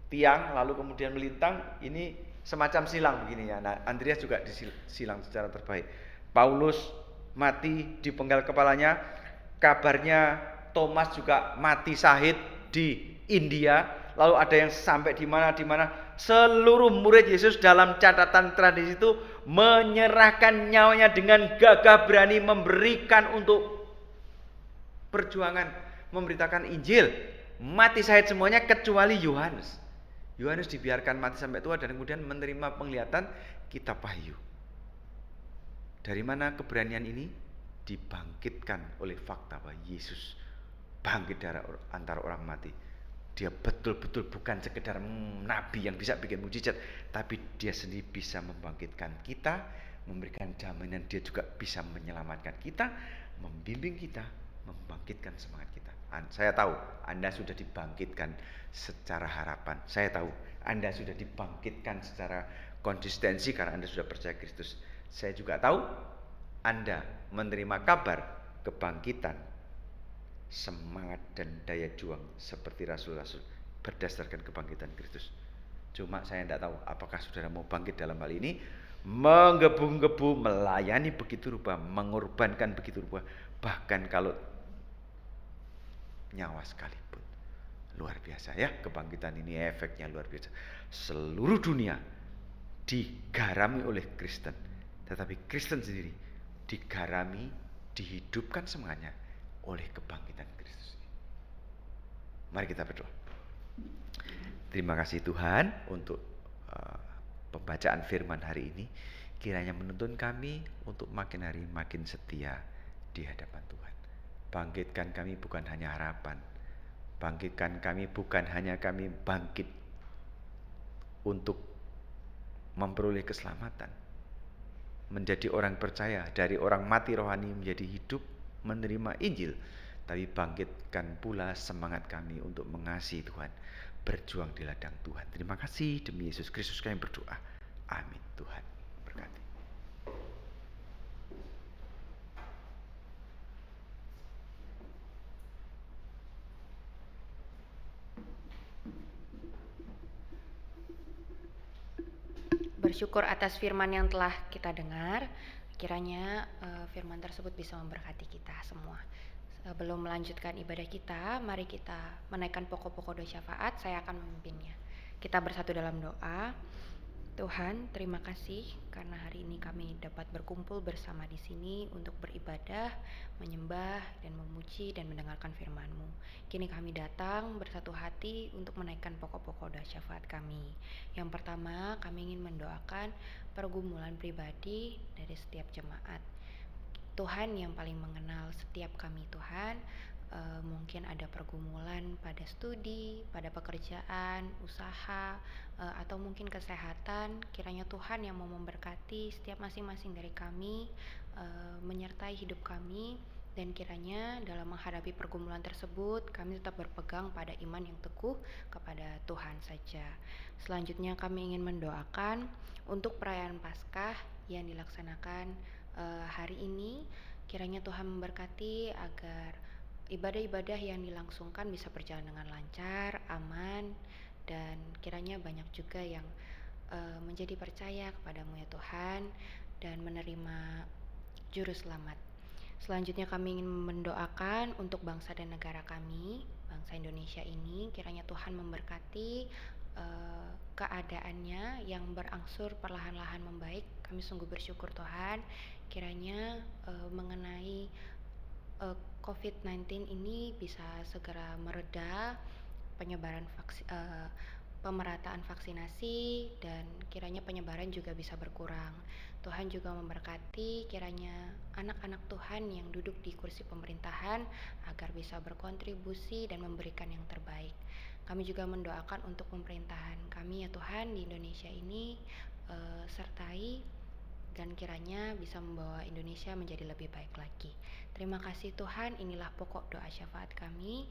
tiang lalu kemudian melintang, ini semacam silang begini ya. Nah, Andreas juga disilang secara terbaik. Paulus mati dipenggal kepalanya. Kabarnya Thomas juga mati syahid di India. Lalu ada yang sampai di mana. Seluruh murid Yesus dalam catatan tradisi itu menyerahkan nyawanya dengan gagah berani memberikan untuk perjuangan memberitakan Injil. Mati syahid semuanya kecuali Yohanes. Yohanes dibiarkan mati sampai tua dan kemudian menerima penglihatan kitab Wahyu. Dari mana keberanian ini? Dibangkitkan oleh fakta bahwa Yesus bangkit dari antara orang mati. Dia betul-betul bukan sekedar nabi yang bisa bikin mujizat, tapi dia sendiri bisa membangkitkan kita, memberikan jaminan dia juga bisa menyelamatkan kita, membimbing kita, membangkitkan semangat kita. Saya tahu Anda sudah dibangkitkan secara harapan. Saya tahu Anda sudah dibangkitkan secara konsistensi karena Anda sudah percaya Kristus. Saya juga tahu Anda menerima kabar kebangkitan, semangat dan daya juang seperti rasul-rasul berdasarkan kebangkitan Kristus. Cuma saya tidak tahu apakah saudara mau bangkit dalam hal ini, menggebu-gebu, melayani begitu rupa, mengorbankan begitu rupa, bahkan kalau nyawa sekalipun. Luar biasa ya, kebangkitan ini efeknya luar biasa. Seluruh dunia digarami oleh Kristen, tetapi Kristen sendiri digarami, dihidupkan semuanya oleh kebangkitan Kristus. Mari kita berdoa. Terima kasih Tuhan untuk pembacaan firman hari ini. Kiranya menuntun kami untuk makin hari makin setia di hadapan Tuhan. Bangkitkan kami bukan hanya harapan. Bangkitkan kami bukan hanya kami bangkit untuk memperoleh keselamatan, menjadi orang percaya, dari orang mati rohani menjadi hidup menerima Injil, tapi bangkitkan pula semangat kami untuk mengasihi Tuhan, berjuang di ladang Tuhan. Terima kasih, demi Yesus Kristus kami berdoa. Amin. Tuhan berkati. Bersyukur atas firman yang telah kita dengar. Kiranya firman tersebut bisa memberkati kita semua. Sebelum melanjutkan ibadah kita, mari kita menaikkan pokok-pokok doa syafaat. Saya akan memimpinnya. Kita bersatu dalam doa. Tuhan, terima kasih karena hari ini kami dapat berkumpul bersama di sini untuk beribadah, menyembah, dan memuji dan mendengarkan firman-Mu. Kini kami datang bersatu hati untuk menaikkan pokok-pokok doa syafaat kami. Yang pertama, kami ingin mendoakan pergumulan pribadi dari setiap jemaat. Tuhan yang paling mengenal setiap kami, Tuhan. Mungkin ada pergumulan pada studi, pada pekerjaan, usaha, atau mungkin kesehatan. Kiranya Tuhan yang mau memberkati setiap masing-masing dari kami, menyertai hidup kami, dan kiranya dalam menghadapi pergumulan tersebut kami tetap berpegang pada iman yang teguh kepada Tuhan saja. Selanjutnya kami ingin mendoakan untuk perayaan Paskah yang dilaksanakan hari ini. Kiranya Tuhan memberkati agar ibadah-ibadah yang dilangsungkan bisa berjalan dengan lancar, aman, dan kiranya banyak juga yang menjadi percaya kepadamu ya Tuhan dan menerima juru selamat. Selanjutnya kami ingin mendoakan untuk bangsa dan negara kami, bangsa Indonesia ini. Kiranya Tuhan memberkati keadaannya yang berangsur perlahan-lahan membaik. Kami sungguh bersyukur Tuhan. Kiranya mengenai COVID-19 ini bisa segera mereda, penyebaran pemerataan vaksinasi, dan kiranya penyebaran juga bisa berkurang. Tuhan juga memberkati kiranya anak-anak Tuhan yang duduk di kursi pemerintahan agar bisa berkontribusi dan memberikan yang terbaik. Kami juga mendoakan untuk pemerintahan kami ya Tuhan di Indonesia ini, sertai dan kiranya bisa membawa Indonesia menjadi lebih baik lagi. Terima kasih Tuhan, inilah pokok doa syafaat kami.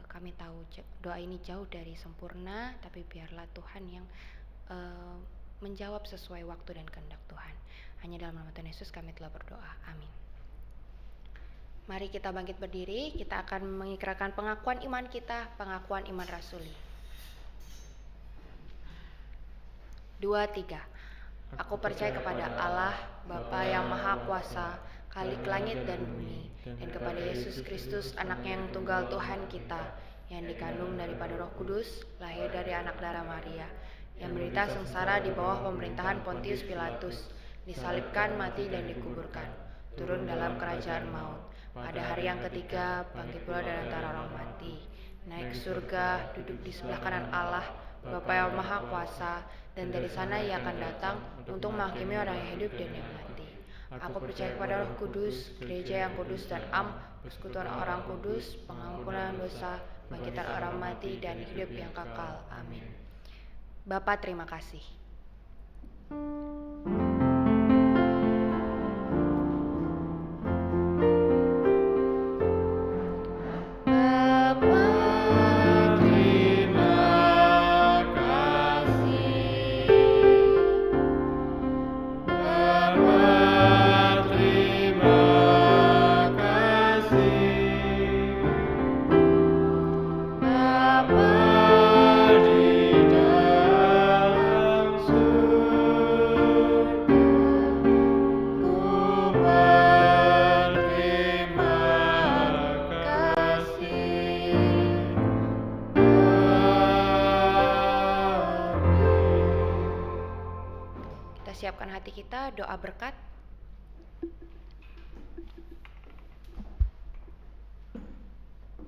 Kami tahu doa ini jauh dari sempurna, tapi biarlah Tuhan yang menjawab sesuai waktu dan kehendak Tuhan. Hanya dalam nama Tuhan Yesus kami telah berdoa. Amin. Mari kita bangkit berdiri, kita akan mengikrarkan pengakuan iman kita, pengakuan iman rasuli. 2, 3. Aku percaya kepada Allah, Bapa yang Maha Kuasa, Khalik langit dan bumi, dan kepada Yesus Kristus, Anaknya yang tunggal Tuhan kita, yang dikandung daripada Roh Kudus, lahir dari anak darah Maria, yang menderita sengsara di bawah pemerintahan Pontius Pilatus, disalibkan, mati, dan dikuburkan, turun dalam kerajaan maut. Pada hari yang ketiga, bangkit pula dari antara orang mati, naik ke surga, duduk di sebelah kanan Allah, Bapa yang Maha Kuasa, dan dari sana Ia akan datang untuk menghakimi orang yang hidup dan yang mati. Aku percaya kepada Roh Kudus, gereja yang kudus dan am, persekutuan orang kudus, pengampunan dosa, bangkitan orang mati, dan hidup yang kekal. Amin. Bapa, terima kasih. Siapkan hati kita, doa berkat.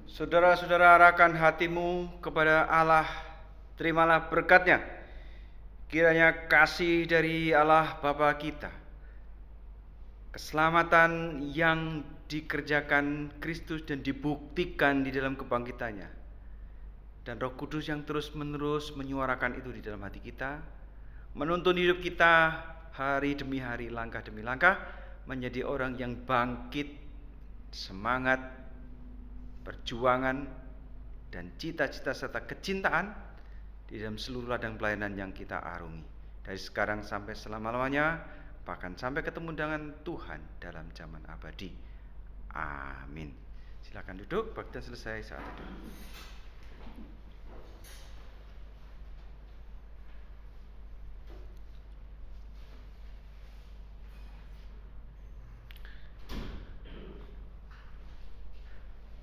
Saudara-saudara, arahkan hatimu kepada Allah, terimalah berkat-Nya. Kiranya kasih dari Allah Bapa kita, keselamatan yang dikerjakan Kristus dan dibuktikan di dalam kebangkitannya, dan Roh Kudus yang terus-menerus menyuarakan itu di dalam hati kita, menuntun hidup kita hari demi hari, langkah demi langkah, menjadi orang yang bangkit, semangat, perjuangan, dan cita-cita serta kecintaan di dalam seluruh ladang pelayanan yang kita arungi. Dari sekarang sampai selama-lamanya, bahkan sampai ketemu dengan Tuhan dalam zaman abadi. Amin. Silakan duduk, bakti selesai saat itu.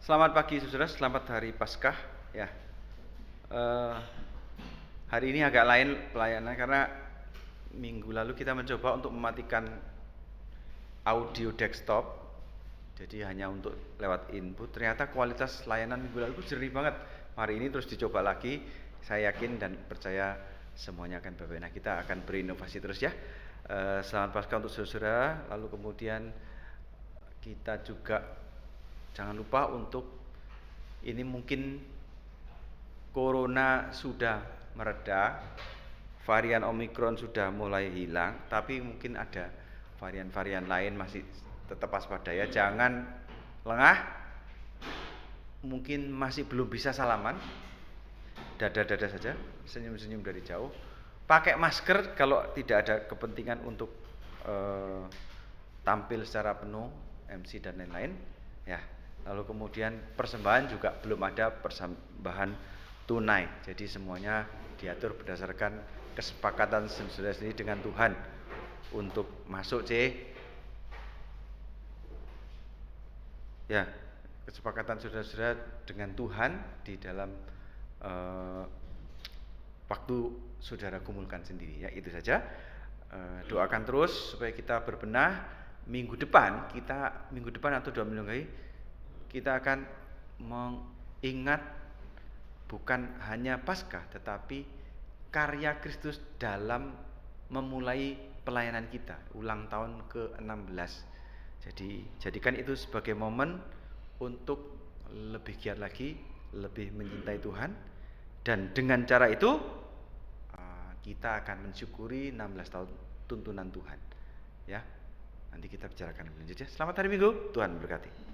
Selamat pagi saudara, selamat hari Paskah ya. Hari ini agak lain pelayanan karena minggu lalu kita mencoba untuk mematikan audio desktop, jadi hanya untuk lewat input. Ternyata kualitas layanan minggu lalu jernih banget. Hari ini terus dicoba lagi. Saya yakin dan percaya semuanya akan baik. Nah, kita akan berinovasi terus ya. Selamat Paskah untuk saudara. Lalu kemudian kita juga jangan lupa untuk ini, mungkin corona sudah mereda, varian Omikron sudah mulai hilang, tapi mungkin ada varian-varian lain, masih tetap waspada ya, jangan lengah. Mungkin masih belum bisa salaman, dada-dada saja, senyum-senyum dari jauh. Pakai masker kalau tidak ada kepentingan untuk tampil secara penuh, MC dan lain-lain ya. Lalu kemudian persembahan juga belum ada persembahan tunai. Jadi semuanya diatur berdasarkan kesepakatan saudara sendiri dengan Tuhan untuk masuk ya, kesepakatan saudara-saudara dengan Tuhan di dalam waktu saudara kumpulkan sendiri ya. Itu saja. Doakan terus supaya kita berbenah. Minggu depan atau 2 minggu lagi kita akan mengingat bukan hanya Paskah, tetapi karya Kristus dalam memulai pelayanan kita, ulang tahun ke-16. Jadi jadikan itu sebagai momen untuk lebih giat lagi, lebih mencintai Tuhan, dan dengan cara itu kita akan mensyukuri 16 tahun tuntunan Tuhan. Ya, nanti kita bicarakan lebih lanjut ya. Selamat hari Minggu, Tuhan berkati.